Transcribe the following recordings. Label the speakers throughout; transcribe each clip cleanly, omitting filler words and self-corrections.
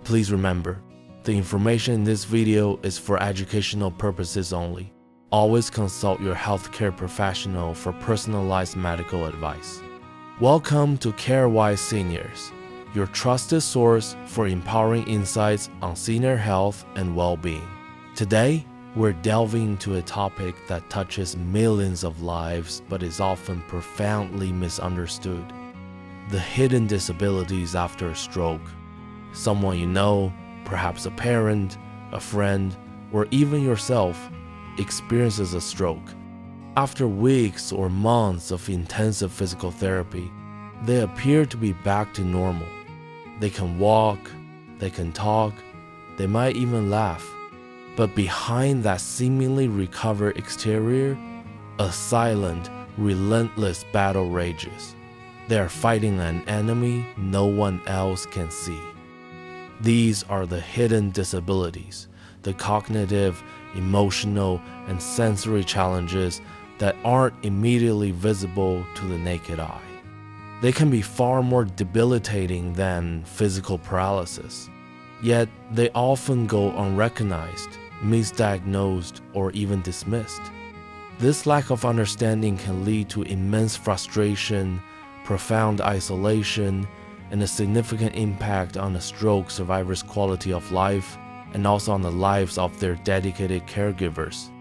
Speaker 1: Please remember, the information in this video is for educational purposes only. Always consult your healthcare professional for personalized medical advice. Welcome to CareWise Seniors, your trusted source for empowering insights on senior health and well-being. Today, we're delving into a topic that touches millions of lives but is often profoundly misunderstood: the hidden disabilities after a stroke. Someone you know, perhaps a parent, a friend, or even yourself, experiences a stroke. After weeks or months of intensive physical therapy, they appear to be back to normal. They can walk, they can talk, they might even laugh. But behind that seemingly recovered exterior, a silent, relentless battle rages. They are fighting an enemy no one else can see. These are the hidden disabilities, the cognitive, emotional, and sensory challenges that aren't immediately visible to the naked eye. They can be far more debilitating than physical paralysis, yet they often go unrecognized, misdiagnosed, or even dismissed. This lack of understanding can lead to immense frustration, profound isolation, and a significant impact on a stroke survivor's quality of life and also on the lives of their dedicated caregivers.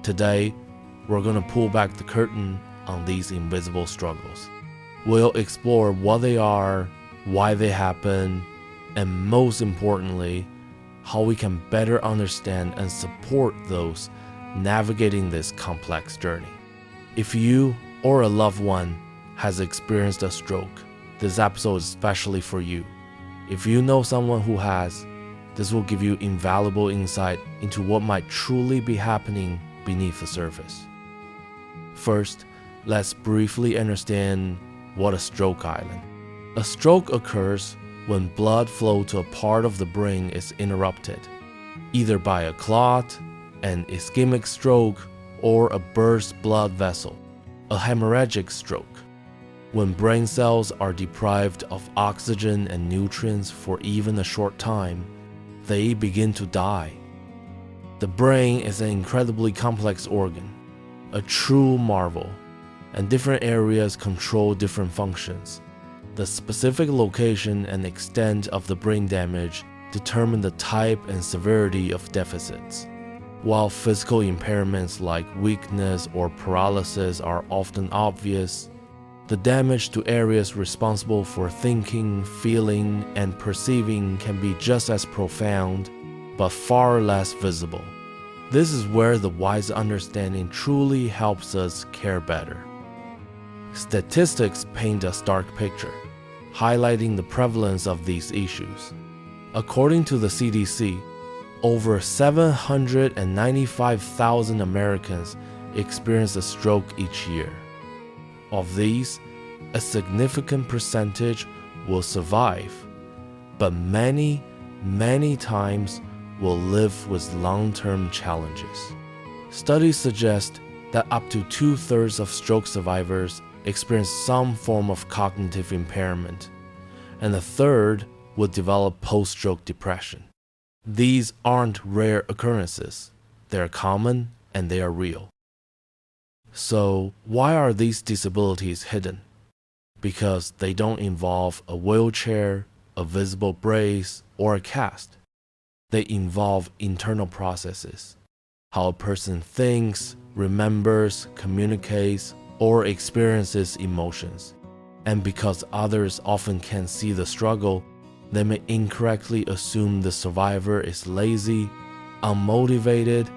Speaker 1: Today, we're going to pull back the curtain on these invisible struggles. We'll explore what they are, why they happen, and most importantly, how we can better understand and support those navigating this complex journey. If you or a loved one has experienced a stroke, this episode is especially for you. If you know someone who has, this will give you invaluable insight into what might truly be happening beneath the surface. First, let's briefly understand what a stroke island. A stroke occurs when blood flow to a part of the brain is interrupted, either by a clot, an ischemic stroke, or a burst blood vessel, a hemorrhagic stroke. When brain cells are deprived of oxygen and nutrients for even a short time, they begin to die. The brain is an incredibly complex organ, a true marvel, and different areas control different functions. The specific location and extent of the brain damage determine the type and severity of deficits. While physical impairments like weakness or paralysis are often obvious, the damage to areas responsible for thinking, feeling, and perceiving can be just as profound, but far less visible. This is where the wise understanding truly helps us care better. Statistics paint a stark picture, highlighting the prevalence of these issues. According to the CDC, over 795,000 Americans experience a stroke each year. Of these, a significant percentage will survive, but many times will live with long-term challenges. Studies suggest that up to 2/3 of stroke survivors experience some form of cognitive impairment, and a third will develop post-stroke depression. These aren't rare occurrences. They are common and they are real. So why are these disabilities hidden? Because they don't involve a wheelchair, a visible brace, or a cast. They involve internal processes, how a person thinks, remembers, communicates, or experiences emotions. And because others often can't see the struggle, they may incorrectly assume the survivor is lazy, unmotivated,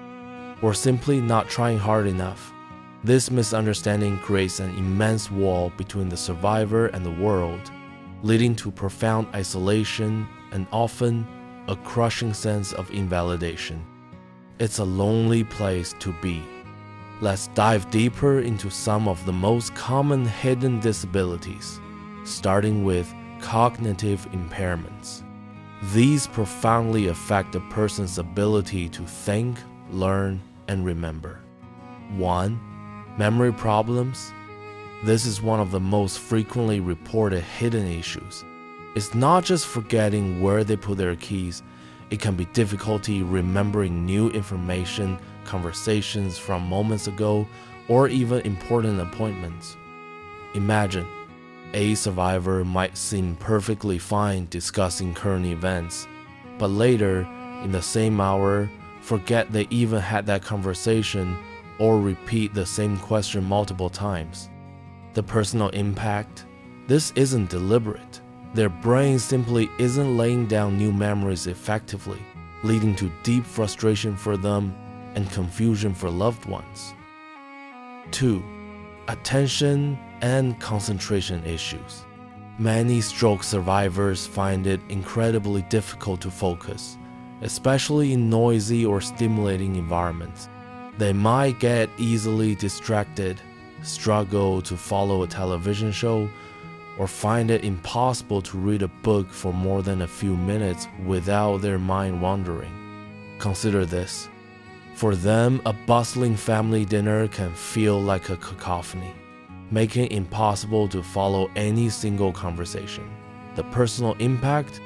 Speaker 1: or simply not trying hard enough. This misunderstanding creates an immense wall between the survivor and the world, leading to profound isolation and often a crushing sense of invalidation. It's a lonely place to be. Let's dive deeper into some of the most common hidden disabilities, starting with cognitive impairments. These profoundly affect a person's ability to think, learn, and remember. 1. Memory problems. This is one of the most frequently reported hidden issues. It's not just forgetting where they put their keys, it can be difficulty remembering new information, conversations from moments ago, or even important appointments. Imagine, a survivor might seem perfectly fine discussing current events, but later, in the same hour, forget they even had that conversation or repeat the same question multiple times. The personal impact? This isn't deliberate. Their brain simply isn't laying down new memories effectively, leading to deep frustration for them and confusion for loved ones. 2. Attention and concentration issues. Many stroke survivors find it incredibly difficult to focus, especially in noisy or stimulating environments. They might get easily distracted, struggle to follow a television show, or find it impossible to read a book for more than a few minutes without their mind wandering. Consider this. For them, a bustling family dinner can feel like a cacophony, making it impossible to follow any single conversation. The personal impact?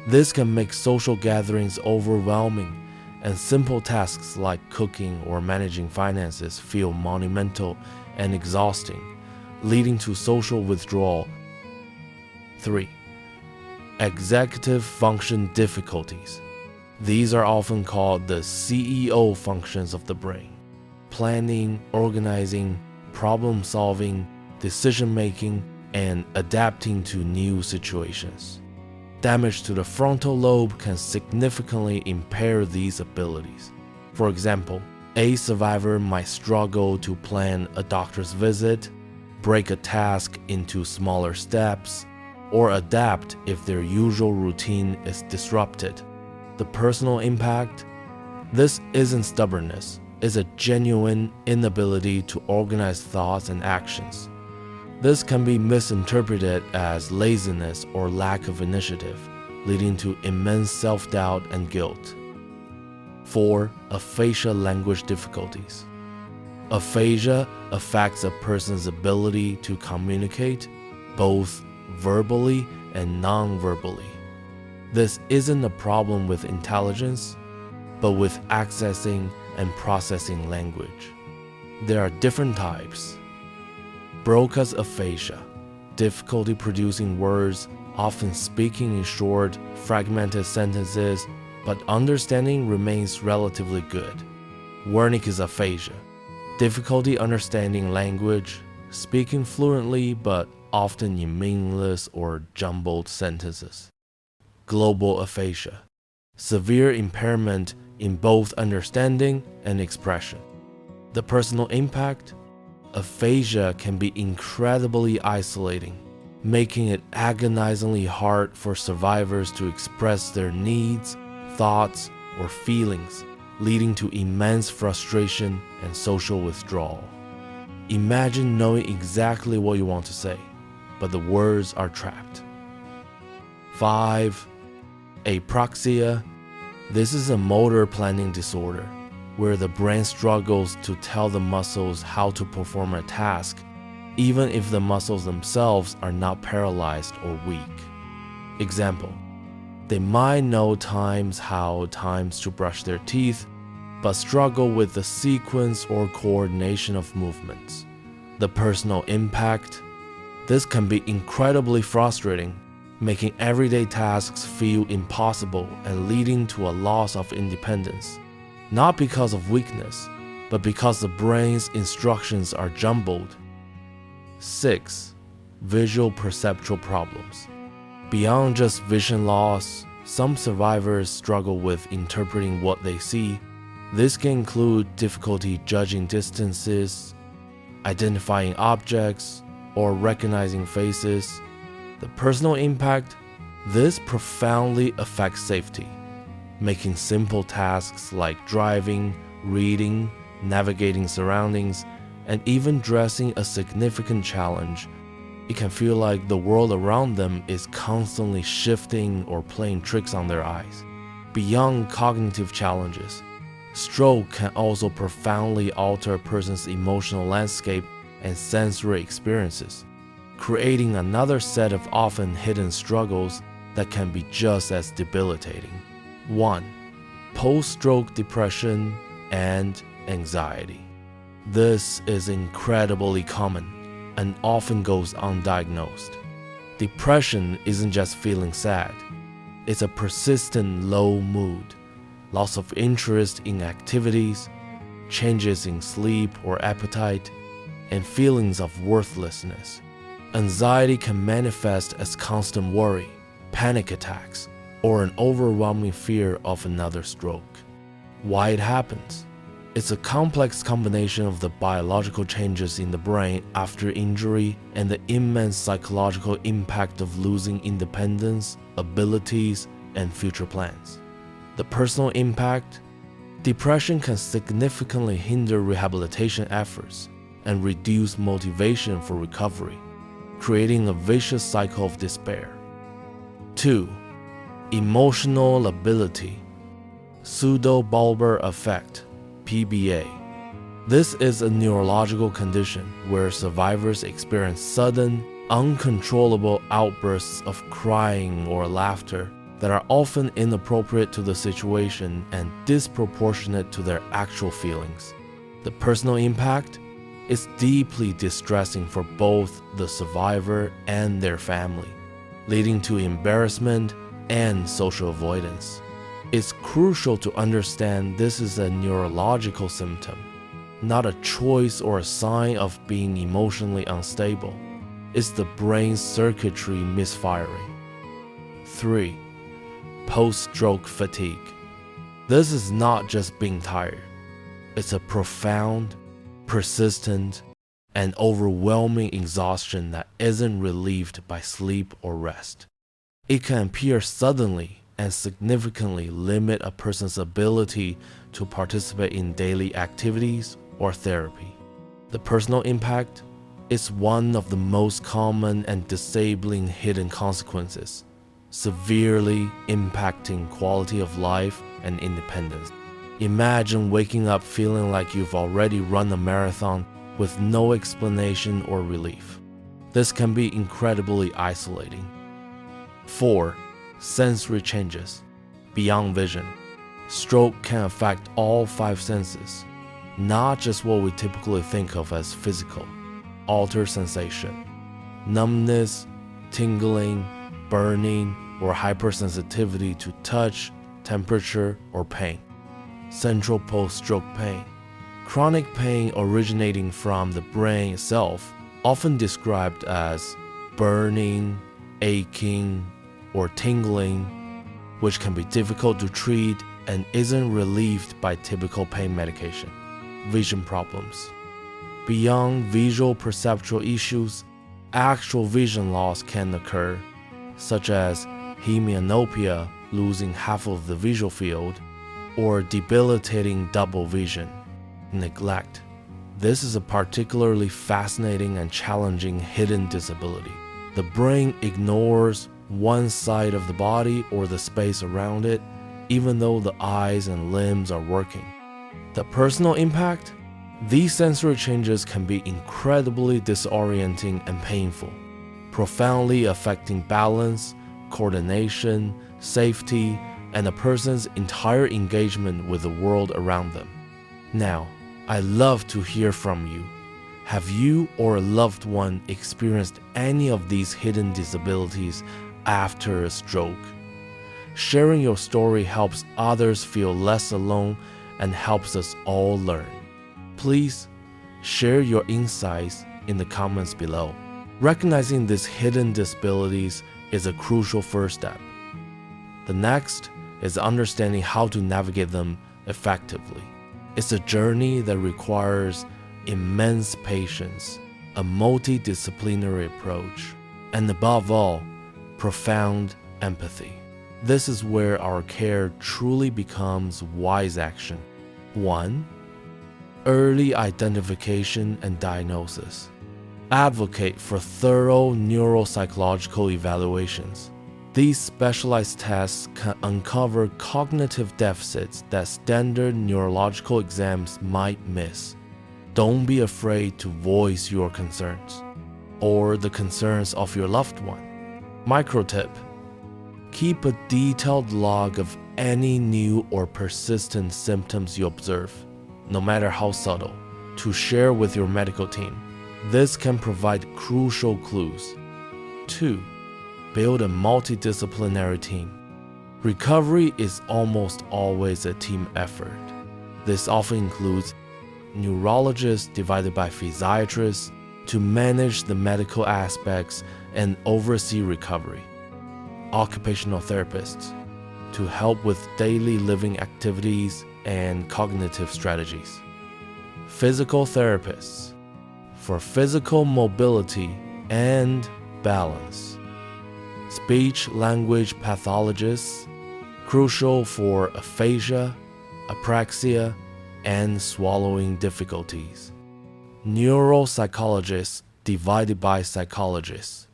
Speaker 1: This can make social gatherings overwhelming, and simple tasks like cooking or managing finances feel monumental and exhausting, leading to social withdrawal. 3. Executive function difficulties. These are often called the CEO functions of the brain: planning, organizing, problem-solving, decision-making, and adapting to new situations. Damage to the frontal lobe can significantly impair these abilities. For example, a survivor might struggle to plan a doctor's visit, break a task into smaller steps, or adapt if their usual routine is disrupted. The personal impact? This isn't stubbornness, it's a genuine inability to organize thoughts and actions. This can be misinterpreted as laziness or lack of initiative, leading to immense self-doubt and guilt. 4. Aphasia language difficulties. Aphasia affects a person's ability to communicate, both verbally and non-verbally. This isn't a problem with intelligence, but with accessing and processing language. There are different types. Broca's aphasia, difficulty producing words, often speaking in short, fragmented sentences, but understanding remains relatively good. Wernicke's aphasia, difficulty understanding language, speaking fluently but often in meaningless or jumbled sentences. Global aphasia, severe impairment in both understanding and expression. The personal impact? Aphasia can be incredibly isolating, making it agonizingly hard for survivors to express their needs, thoughts, or feelings, leading to immense frustration and social withdrawal. Imagine knowing exactly what you want to say, but the words are trapped. 5. Apraxia. This is a motor planning disorder, where the brain struggles to tell the muscles how to perform a task, even if the muscles themselves are not paralyzed or weak. Example: they might know how times to brush their teeth, but struggle with the sequence or coordination of movements. The personal impact? This can be incredibly frustrating, making everyday tasks feel impossible and leading to a loss of independence, not because of weakness, but because the brain's instructions are jumbled. 6. Visual perceptual problems. Beyond just vision loss, some survivors struggle with interpreting what they see. This can include difficulty judging distances, identifying objects, or recognizing faces. The personal impact? This profoundly affects safety, making simple tasks like driving, reading, navigating surroundings, and even dressing a significant challenge. It can feel like the world around them is constantly shifting or playing tricks on their eyes. Beyond cognitive challenges, stroke can also profoundly alter a person's emotional landscape and sensory experiences, creating another set of often hidden struggles that can be just as debilitating. 1. Post-stroke depression and anxiety. This is incredibly common and often goes undiagnosed. Depression isn't just feeling sad. It's a persistent low mood, loss of interest in activities, changes in sleep or appetite, and feelings of worthlessness. Anxiety can manifest as constant worry, panic attacks, or an overwhelming fear of another stroke. Why it happens? It's a complex combination of the biological changes in the brain after injury and the immense psychological impact of losing independence, abilities, and future plans. The personal impact: depression can significantly hinder rehabilitation efforts and reduce motivation for recovery, creating a vicious cycle of despair. 2. Emotional lability, pseudobulbar affect, PBA. This is a neurological condition where survivors experience sudden, uncontrollable outbursts of crying or laughter that are often inappropriate to the situation and disproportionate to their actual feelings. The personal impact is deeply distressing for both the survivor and their family, leading to embarrassment and social avoidance. It's crucial to understand this is a neurological symptom, not a choice or a sign of being emotionally unstable. It's the brain's circuitry misfiring. 3. Post-stroke fatigue. This is not just being tired. It's a profound, persistent, and overwhelming exhaustion that isn't relieved by sleep or rest. It can appear suddenly and significantly limit a person's ability to participate in daily activities or therapy. The personal impact is one of the most common and disabling hidden consequences, severely impacting quality of life and independence. Imagine waking up feeling like you've already run a marathon with no explanation or relief. This can be incredibly isolating. 4. Sensory changes, beyond vision. Stroke can affect all 5 senses, not just what we typically think of as physical. Alter sensation, numbness, tingling, burning, or hypersensitivity to touch, temperature, or pain. Central post-stroke pain, chronic pain originating from the brain itself, often described as burning, aching, or tingling, which can be difficult to treat and isn't relieved by typical pain medication. Vision problems. Beyond visual perceptual issues, actual vision loss can occur, such as hemianopia, losing half of the visual field, or debilitating double vision. Neglect. This is a particularly fascinating and challenging hidden disability. The brain ignores one side of the body or the space around it, even though the eyes and limbs are working. The personal impact? These sensory changes can be incredibly disorienting and painful, profoundly affecting balance, coordination, safety, and a person's entire engagement with the world around them. Now, I'd love to hear from you. Have you or a loved one experienced any of these hidden disabilities after a stroke? Sharing your story helps others feel less alone and helps us all learn. Please share your insights in the comments below. Recognizing these hidden disabilities is a crucial first step. The next is understanding how to navigate them effectively. It's a journey that requires immense patience, a multidisciplinary approach, and above all, profound empathy. This is where our care truly becomes wise action. 1. Early identification and diagnosis. Advocate for thorough neuropsychological evaluations. These specialized tests can uncover cognitive deficits that standard neurological exams might miss. Don't be afraid to voice your concerns or the concerns of your loved one. Micro tip: Keep a detailed log of any new or persistent symptoms you observe, no matter how subtle, to share with your medical team. This can provide crucial clues. 2. Build a multidisciplinary team. Recovery is almost always a team effort. This often includes neurologists divided by physiatrists to manage the medical aspects and oversee recovery, occupational therapists to help with daily living activities and cognitive strategies, physical therapists for physical mobility and balance, speech-language pathologists, crucial for aphasia, apraxia, and swallowing difficulties, neuropsychologists divided by psychologists,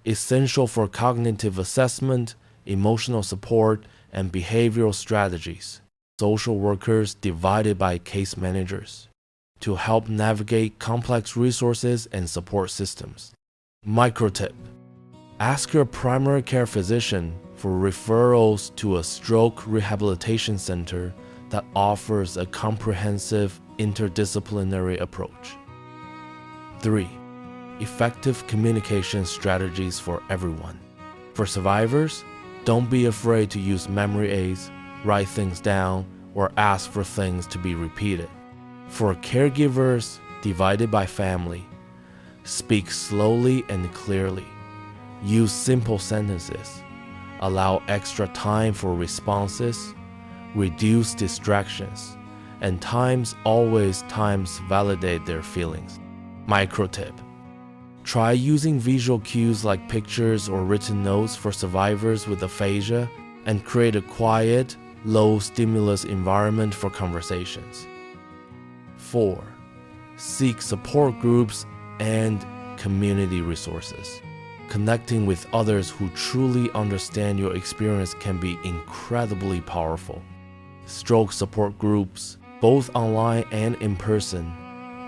Speaker 1: essential for cognitive assessment, emotional support, and behavioral strategies, social workers divided by case managers, to help navigate complex resources and support systems. Micro tip: ask your primary care physician for referrals to a stroke rehabilitation center that offers a comprehensive interdisciplinary approach. 3. Effective communication strategies for everyone. For survivors, don't be afraid to use memory aids, write things down, or ask for things to be repeated. For caregivers divided by family, speak slowly and clearly. Use simple sentences. Allow extra time for responses. Reduce distractions. And always validate their feelings. Micro tip: try using visual cues like pictures or written notes for survivors with aphasia and create a quiet, low-stimulus environment for conversations. 4. Seek support groups and community resources. Connecting with others who truly understand your experience can be incredibly powerful. Stroke support groups, both online and in person,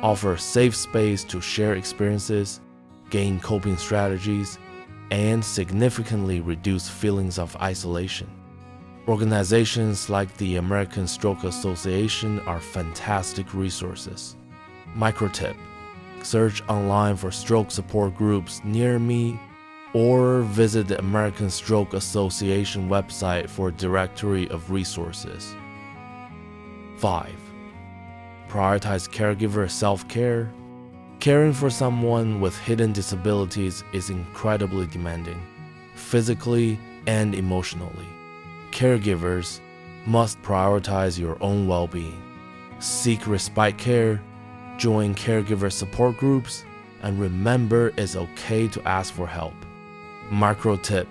Speaker 1: offer safe space to share experiences, gain coping strategies, and significantly reduce feelings of isolation. Organizations like the American Stroke Association are fantastic resources. Micro tip: search online for stroke support groups near me or visit the American Stroke Association website for a directory of resources. 5. Prioritize caregiver self-care. Caring for someone with hidden disabilities is incredibly demanding, physically and emotionally. Caregivers must prioritize your own well-being. Seek respite care, join caregiver support groups, and remember it's okay to ask for help. Micro tip: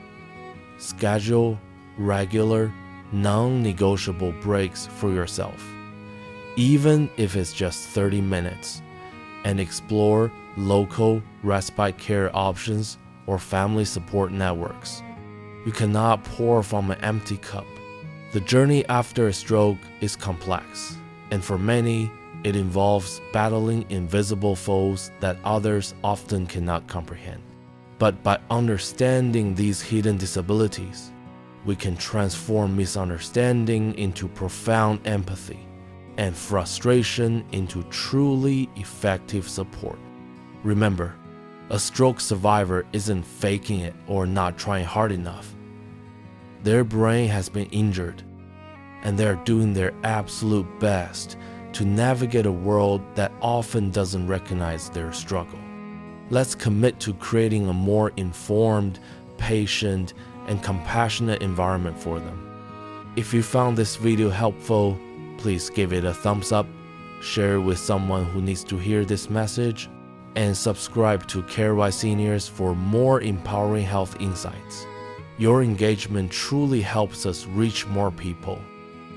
Speaker 1: schedule regular, non-negotiable breaks for yourself, even if it's just 30 minutes, and explore local respite care options or family support networks. You cannot pour from an empty cup. The journey after a stroke is complex, and for many, it involves battling invisible foes that others often cannot comprehend. But by understanding these hidden disabilities, we can transform misunderstanding into profound empathy and frustration into truly effective support. Remember, a stroke survivor isn't faking it or not trying hard enough. Their brain has been injured, and they're doing their absolute best to navigate a world that often doesn't recognize their struggle. Let's commit to creating a more informed, patient, and compassionate environment for them. If you found this video helpful, please give it a thumbs up, share it with someone who needs to hear this message, and subscribe to CareWise Seniors for more empowering health insights. Your engagement truly helps us reach more people.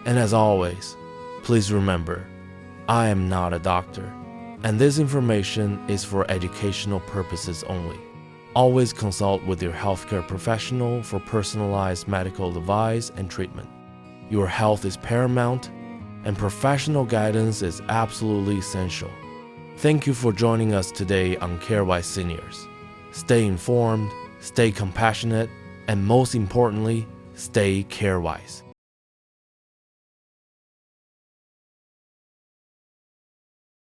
Speaker 1: And as always, please remember, I am not a doctor, and this information is for educational purposes only. Always consult with your healthcare professional for personalized medical advice and treatment. Your health is paramount, and professional guidance is absolutely essential. Thank you for joining us today on CareWise Seniors. Stay informed, stay compassionate, and most importantly, stay CareWise.